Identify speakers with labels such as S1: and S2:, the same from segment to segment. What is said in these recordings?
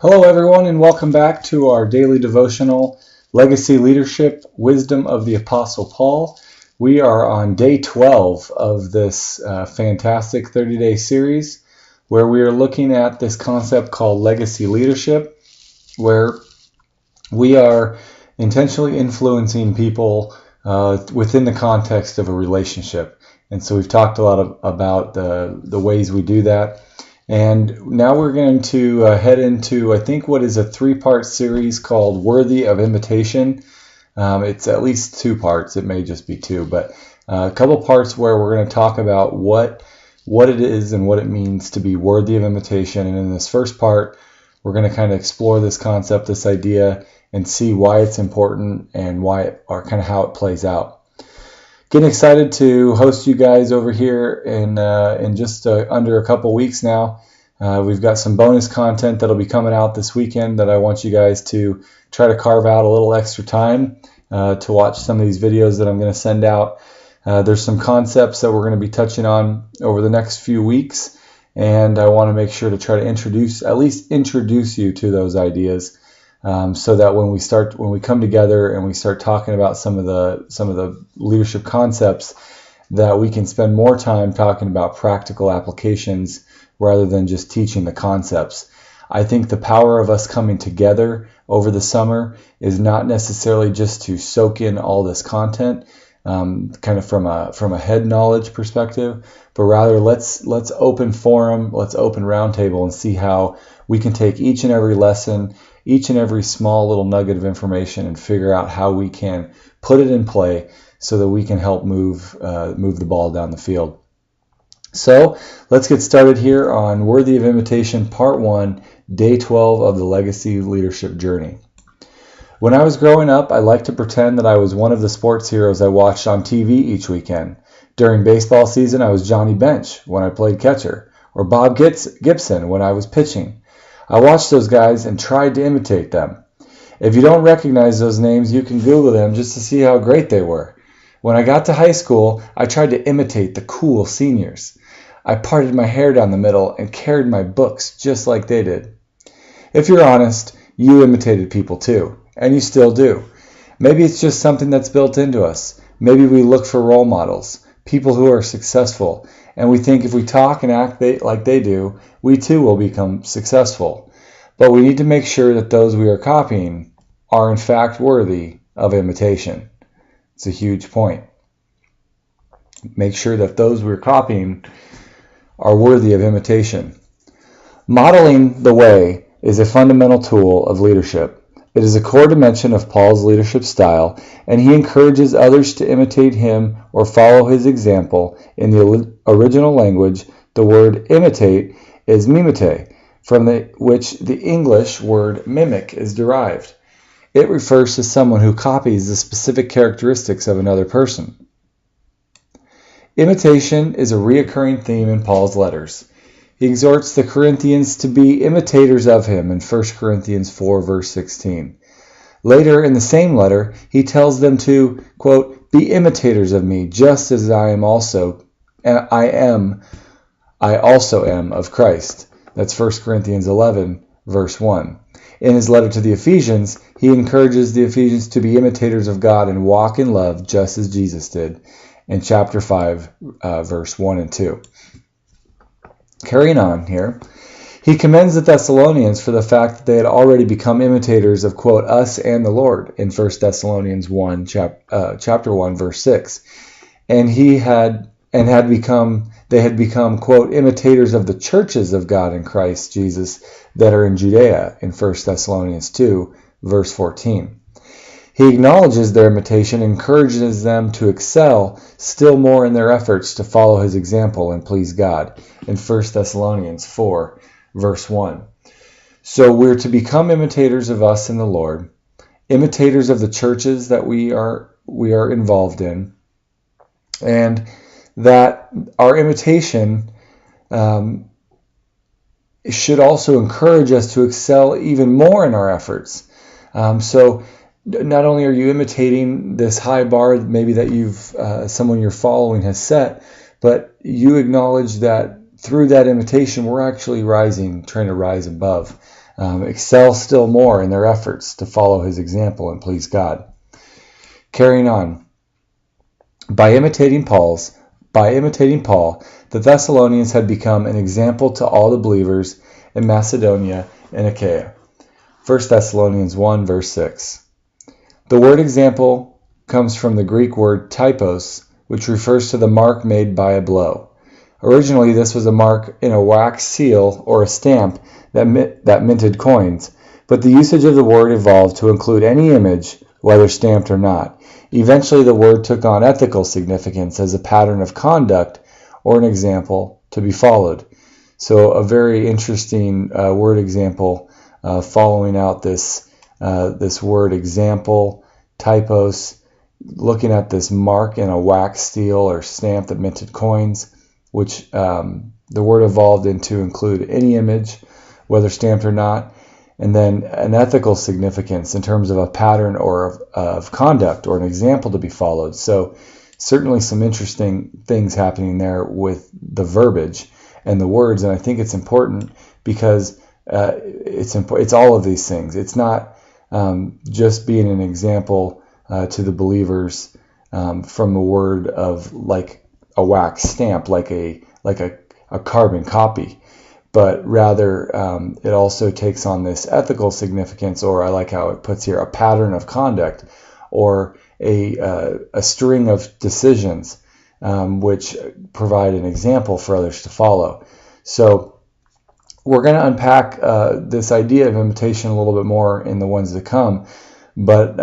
S1: Hello, everyone, and welcome back to our daily devotional, Legacy Leadership, Wisdom of the Apostle Paul. We are on day 12 of this fantastic 30-day series where we are looking at this concept called legacy leadership, where we are intentionally influencing people within the context of a relationship. And so we've talked a lot about the ways we do that. And now we're going to head into, I think, what is a 3-part series called Worthy of Imitation. It's at least 2 parts. It may just be 2, but a couple parts where we're going to talk about what it is and what it means to be worthy of imitation. And in this first part, we're going to kind of explore this concept, this idea, and see why it's important and or kind of how it plays out. Getting excited to host you guys over here in just under a couple weeks now. We've got some bonus content that'll be coming out this weekend that I want you guys to try to carve out a little extra time to watch some of these videos that I'm going to send out. There's some concepts that we're going to be touching on over the next few weeks, and I want to make sure to try to at least introduce you to those ideas. So that when we come together and we start talking about some of the leadership concepts, that we can spend more time talking about practical applications rather than just teaching the concepts. I think the power of us coming together over the summer is not necessarily just to soak in all this content, kind of from a head knowledge perspective, but rather let's open forum, let's open roundtable and see how we can take each and every lesson, each and every small little nugget of information, and figure out how we can put it in play so that we can help move the ball down the field. So let's get started here on Worthy of Imitation, Part 1, Day 12 of the Legacy Leadership Journey. When I was growing up, I liked to pretend that I was one of the sports heroes I watched on TV each weekend. During baseball season, I was Johnny Bench when I played catcher, or Bob Gibson when I was pitching. I watched those guys and tried to imitate them. If you don't recognize those names, you can Google them just to see how great they were. When I got to high school, I tried to imitate the cool seniors. I parted my hair down the middle and carried my books just like they did. If you're honest, you imitated people too, and you still do. Maybe it's just something that's built into us. Maybe we look for role models, people who are successful, and we think if we talk and act like they do, we too will become successful. But we need to make sure that those we are copying are in fact worthy of imitation. It's a huge point. Make sure that those we're copying are worthy of imitation. Modeling the way is a fundamental tool of leadership. It is a core dimension of Paul's leadership style, and he encourages others to imitate him or follow his example. In the original language, the word imitate is mimete, from which the English word mimic is derived. It refers to someone who copies the specific characteristics of another person. Imitation is a recurring theme in Paul's letters. He exhorts the Corinthians to be imitators of him in 1 Corinthians 4, verse 16. Later in the same letter, he tells them to, quote, be imitators of me, just as I also am of Christ. That's 1 Corinthians 11, verse 1. In his letter to the Ephesians, he encourages the Ephesians to be imitators of God and walk in love just as Jesus did in chapter 5, verse 1 and 2. Carrying on here, he commends the Thessalonians for the fact that they had already become imitators of, quote, us and the Lord in 1 Thessalonians 1, chapter 1, verse 6. And they had become, quote, imitators of the churches of God in Christ Jesus that are in Judea in 1 Thessalonians 2, verse 14. He acknowledges their imitation and encourages them to excel still more in their efforts to follow his example and please God in 1 Thessalonians 4, verse 1. So we're to become imitators of us in the Lord, imitators of the churches that we are involved in, and that our imitation should also encourage us to excel even more in our efforts. So not only are you imitating this high bar maybe that someone you're following has set, but you acknowledge that through that imitation we're actually trying to rise above excel still more in their efforts to follow his example and please God. Carrying on. By imitating Paul, the Thessalonians had become an example to all the believers in Macedonia and Achaia. 1 Thessalonians 1, verse 6. The word example comes from the Greek word typos, which refers to the mark made by a blow. Originally, this was a mark in a wax seal or a stamp that minted coins, but the usage of the word evolved to include any image, whether stamped or not. Eventually, the word took on ethical significance as a pattern of conduct or an example to be followed. So a very interesting word example following out this word example, typos, looking at this mark in a wax seal or stamp that minted coins, which the word evolved into include any image, whether stamped or not, and then an ethical significance in terms of a pattern or of conduct or an example to be followed. So certainly some interesting things happening there with the verbiage and the words, and I think it's important because it's all of these things. It's not just being an example to the believers from the word of like a wax stamp, like a carbon copy, but rather it also takes on this ethical significance, or I like how it puts here, a pattern of conduct, or a string of decisions which provide an example for others to follow. So we're going to unpack this idea of imitation a little bit more in the ones to come, but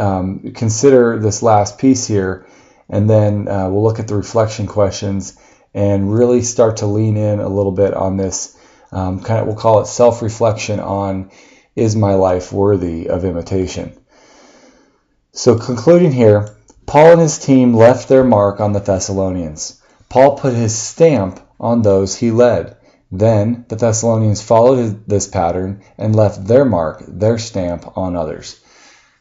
S1: consider this last piece here, and then we'll look at the reflection questions and really start to lean in a little bit on this we'll call it self-reflection on, is my life worthy of imitation? So concluding here, Paul and his team left their mark on the Thessalonians. Paul put his stamp on those he led. Then the Thessalonians followed this pattern and left their mark, their stamp on others.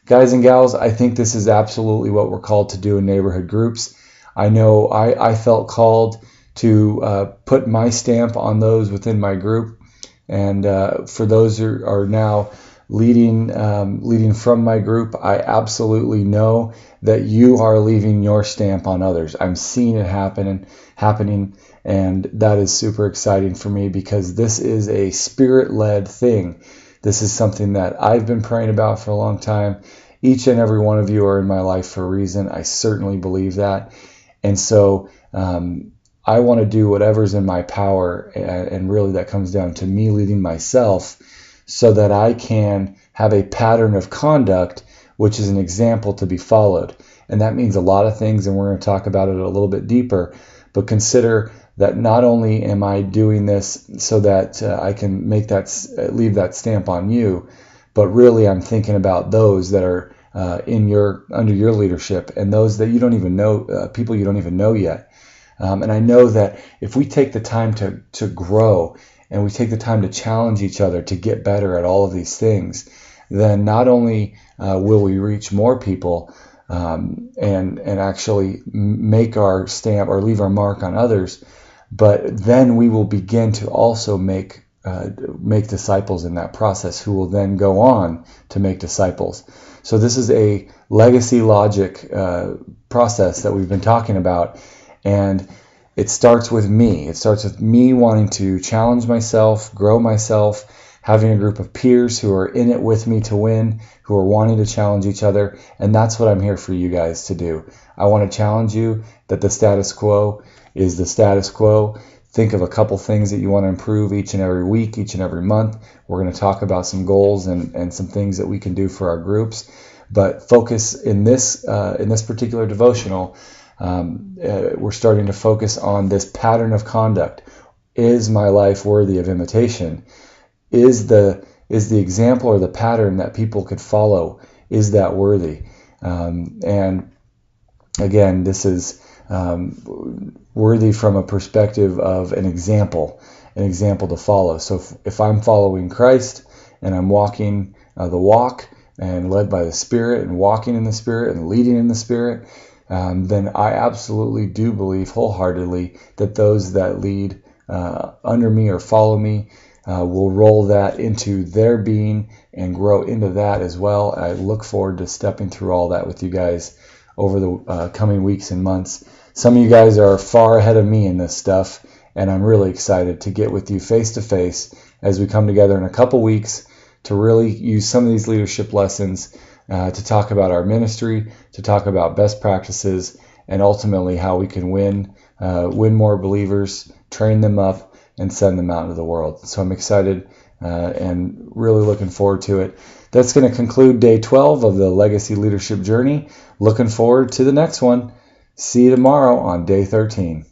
S1: Guys and gals, I think this is absolutely what we're called to do in neighborhood groups. I know I felt called to put my stamp on those within my group, and for those who are now leading from my group, I absolutely know that you are leaving your stamp on others. I'm seeing it happening, and that is super exciting for me because this is a spirit-led thing. This is something that I've been praying about for a long time. Each and every one of you are in my life for a reason. I certainly believe that, and so I want to do whatever's in my power, and really that comes down to me leading myself so that I can have a pattern of conduct which is an example to be followed. And that means a lot of things, and we're going to talk about it a little bit deeper, but consider that not only am I doing this so that I can leave that stamp on you, but really I'm thinking about those that are under your leadership, and those that you don't even know, people you don't even know yet. And I know that if we take the time to grow, and we take the time to challenge each other to get better at all of these things, then not only will we reach more people and actually make our stamp or leave our mark on others, but then we will begin to also make disciples in that process, who will then go on to make disciples. So this is a legacy logic process that we've been talking about. And it starts with me. It starts with me wanting to challenge myself, grow myself, having a group of peers who are in it with me to win, who are wanting to challenge each other. And that's what I'm here for you guys to do. I want to challenge you that the status quo is the status quo. Think of a couple things that you want to improve each and every week, each and every month. We're going to talk about some goals and some things that we can do for our groups. But focus in this particular devotional, we're starting to focus on this pattern of conduct. Is my life worthy of imitation? Is the example or the pattern that people could follow, is that worthy? And again, this is worthy from a perspective of an example to follow. So if I'm following Christ and I'm walking the walk and led by the Spirit and walking in the Spirit and leading in the Spirit, then I absolutely do believe wholeheartedly that those that lead under me or follow me will roll that into their being and grow into that as well. I look forward to stepping through all that with you guys over the coming weeks and months. Some of you guys are far ahead of me in this stuff, and I'm really excited to get with you face to face as we come together in a couple weeks to really use some of these leadership lessons to talk about our ministry, to talk about best practices, and ultimately how we can win more believers, train them up, and send them out into the world. So I'm excited and really looking forward to it. That's going to conclude day 12 of the Legacy Leadership Journey. Looking forward to the next one. See you tomorrow on day 13.